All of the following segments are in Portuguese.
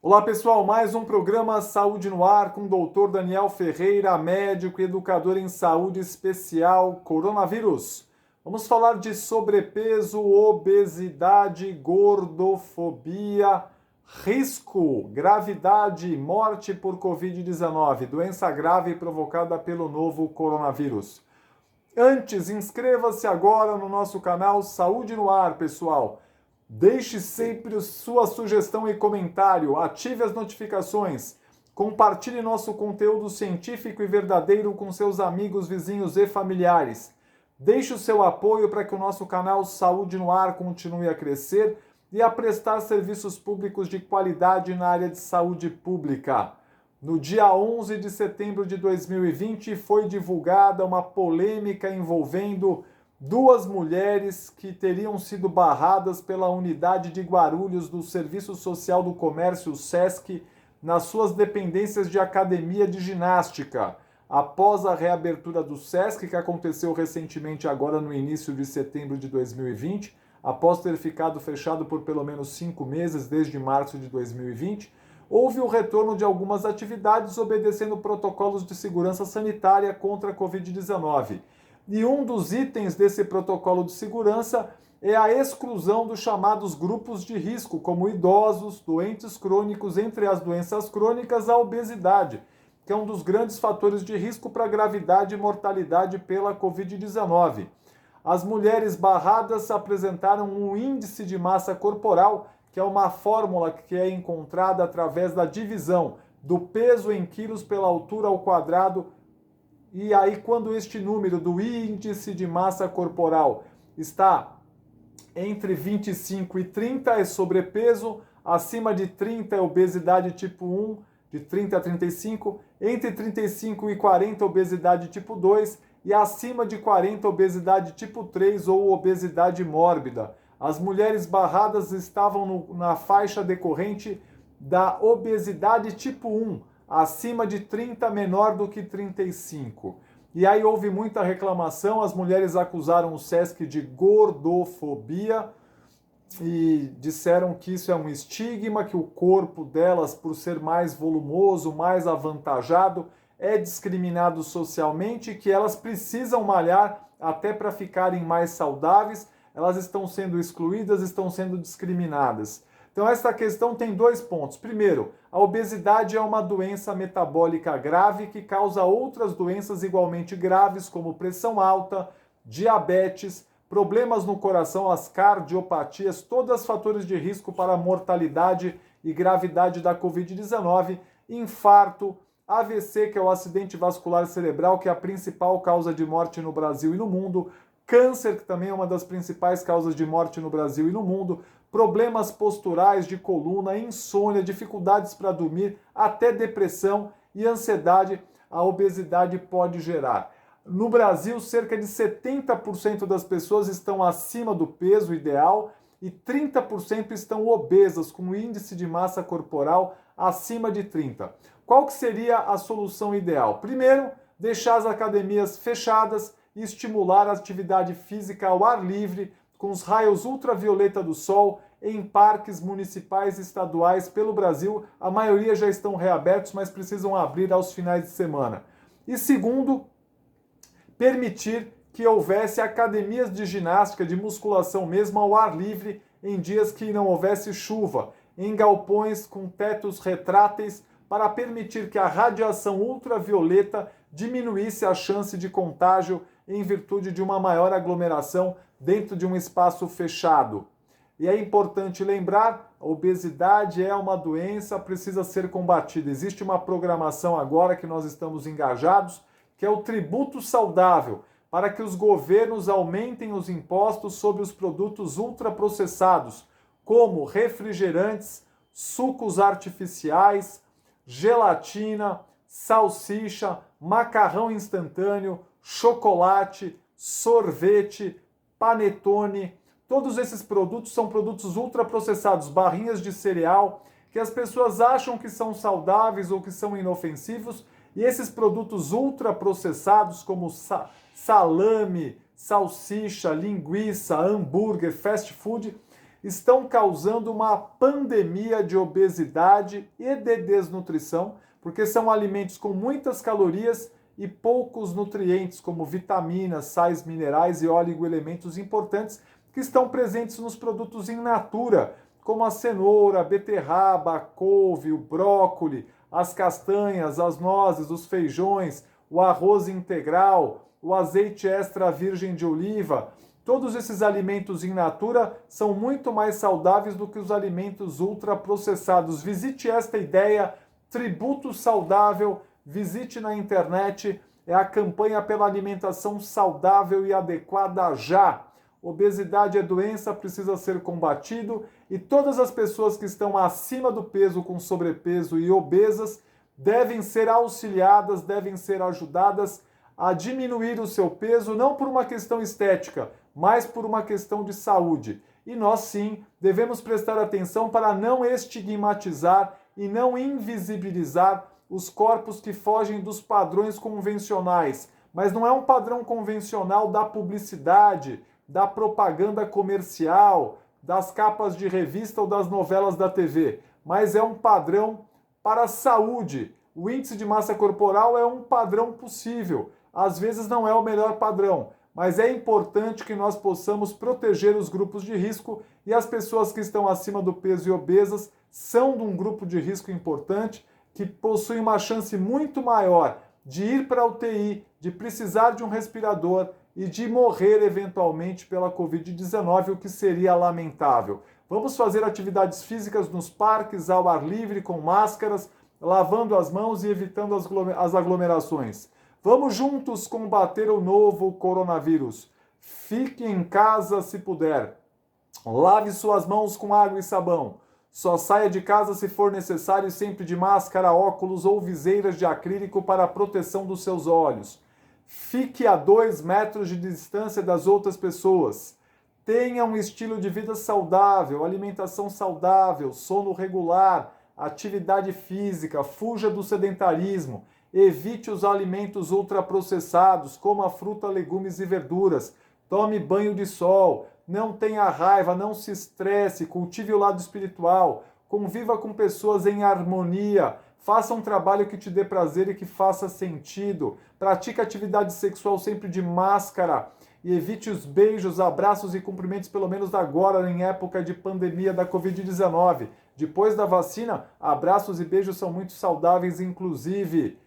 Olá pessoal, mais um programa Saúde no Ar com o Dr. Daniel Ferreira, médico e educador em saúde especial coronavírus. Vamos falar de sobrepeso, obesidade, gordofobia, risco, gravidade, morte por Covid-19, doença grave provocada pelo novo coronavírus. Antes, inscreva-se agora no nosso canal Saúde no Ar, pessoal. Deixe sempre sua sugestão e comentário, ative as notificações, compartilhe nosso conteúdo científico e verdadeiro com seus amigos, vizinhos e familiares. Deixe o seu apoio para que o nosso canal Saúde no Ar continue a crescer e a prestar serviços públicos de qualidade na área de saúde pública. No dia 11 de setembro de 2020 foi divulgada uma polêmica envolvendo duas mulheres que teriam sido barradas pela unidade de Guarulhos do Serviço Social do Comércio, SESC, nas suas dependências de academia de ginástica. Após a reabertura do SESC, que aconteceu recentemente agora no início de setembro de 2020, após ter ficado fechado por pelo menos 5 meses desde março de 2020, houve o retorno de algumas atividades obedecendo protocolos de segurança sanitária contra a Covid-19. E um dos itens desse protocolo de segurança é a exclusão dos chamados grupos de risco, como idosos, doentes crônicos, entre as doenças crônicas, a obesidade, que é um dos grandes fatores de risco para gravidade e mortalidade pela Covid-19. As mulheres barradas apresentaram um índice de massa corporal, que é uma fórmula que é encontrada através da divisão do peso em quilos pela altura ao quadrado. E aí, quando este número do índice de massa corporal está entre 25 e 30, é sobrepeso, acima de 30 é obesidade tipo 1, de 30 a 35, entre 35 e 40, obesidade tipo 2, e acima de 40, obesidade tipo 3 ou obesidade mórbida. As mulheres barradas estavam na faixa decorrente da obesidade tipo 1, acima de 30, menor do que 35. E aí houve muita reclamação, as mulheres acusaram o SESC de gordofobia e disseram que isso é um estigma, que o corpo delas, por ser mais volumoso, mais avantajado, é discriminado socialmente, que elas precisam malhar até para ficarem mais saudáveis, elas estão sendo excluídas, estão sendo discriminadas. Então, essa questão tem dois pontos. Primeiro, a obesidade é uma doença metabólica grave que causa outras doenças igualmente graves, como pressão alta, diabetes, problemas no coração, as cardiopatias, todos fatores de risco para a mortalidade e gravidade da Covid-19, infarto, AVC, que é o acidente vascular cerebral, que é a principal causa de morte no Brasil e no mundo, câncer, que também é uma das principais causas de morte no Brasil e no mundo, problemas posturais de coluna, insônia, dificuldades para dormir, até depressão e ansiedade a obesidade pode gerar. No Brasil, cerca de 70% das pessoas estão acima do peso ideal e 30% estão obesas, com índice de massa corporal acima de 30. Qual que seria a solução ideal? Primeiro, deixar as academias fechadas e estimular a atividade física ao ar livre, com os raios ultravioleta do sol, em parques municipais e estaduais pelo Brasil. A maioria já estão reabertos, mas precisam abrir aos finais de semana. E segundo, permitir que houvesse academias de ginástica, de musculação mesmo ao ar livre, em dias que não houvesse chuva, em galpões com tetos retráteis, para permitir que a radiação ultravioleta diminuísse a chance de contágio em virtude de uma maior aglomeração dentro de um espaço fechado. E é importante lembrar, a obesidade é uma doença, precisa ser combatida. Existe uma programação agora que nós estamos engajados, que é o tributo saudável, para que os governos aumentem os impostos sobre os produtos ultraprocessados, como refrigerantes, sucos artificiais, gelatina, salsicha, macarrão instantâneo, chocolate, sorvete, panetone. Todos esses produtos são produtos ultraprocessados, barrinhas de cereal, que as pessoas acham que são saudáveis ou que são inofensivos, e esses produtos ultraprocessados, como salame, salsicha, linguiça, hambúrguer, fast food, estão causando uma pandemia de obesidade e de desnutrição, porque são alimentos com muitas calorias e poucos nutrientes, como vitaminas, sais minerais e oligoelementos importantes que estão presentes nos produtos in natura, como a cenoura, a beterraba, a couve, o brócolis, as castanhas, as nozes, os feijões, o arroz integral, o azeite extra virgem de oliva. Todos esses alimentos in natura são muito mais saudáveis do que os alimentos ultraprocessados. Visite esta ideia, Tributo Saudável, visite na internet, é a campanha pela alimentação saudável e adequada já. Obesidade é doença, precisa ser combatido e todas as pessoas que estão acima do peso, com sobrepeso e obesas, devem ser auxiliadas, devem ser ajudadas a diminuir o seu peso, não por uma questão estética, mas por uma questão de saúde. E nós sim devemos prestar atenção para não estigmatizar e não invisibilizar os corpos que fogem dos padrões convencionais. Mas não é um padrão convencional da publicidade, da propaganda comercial, das capas de revista ou das novelas da TV, mas é um padrão para a saúde. O índice de massa corporal é um padrão possível. Às vezes não é o melhor padrão, mas é importante que nós possamos proteger os grupos de risco e as pessoas que estão acima do peso e obesas são de um grupo de risco importante que possui uma chance muito maior de ir para a UTI, de precisar de um respirador e de morrer eventualmente pela Covid-19, o que seria lamentável. Vamos fazer atividades físicas nos parques, ao ar livre, com máscaras, lavando as mãos e evitando as aglomerações. Vamos juntos combater o novo coronavírus. Fique em casa se puder. Lave suas mãos com água e sabão. Só saia de casa se for necessário, sempre de máscara, óculos ou viseiras de acrílico para a proteção dos seus olhos. Fique a 2 metros de distância das outras pessoas. Tenha um estilo de vida saudável, alimentação saudável, sono regular, atividade física, fuja do sedentarismo. Evite os alimentos ultraprocessados, coma fruta, legumes e verduras. Tome banho de sol. Não tenha raiva, não se estresse, cultive o lado espiritual. Conviva com pessoas em harmonia. Faça um trabalho que te dê prazer e que faça sentido. Pratique atividade sexual sempre de máscara. E evite os beijos, abraços e cumprimentos, pelo menos agora, em época de pandemia da Covid-19. Depois da vacina, abraços e beijos são muito saudáveis, inclusive.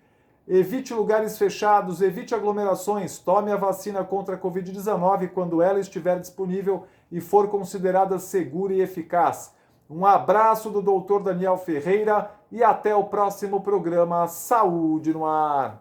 Evite lugares fechados, evite aglomerações, tome a vacina contra a Covid-19 quando ela estiver disponível e for considerada segura e eficaz. Um abraço do Dr. Daniel Ferreira e até o próximo programa Saúde no Ar.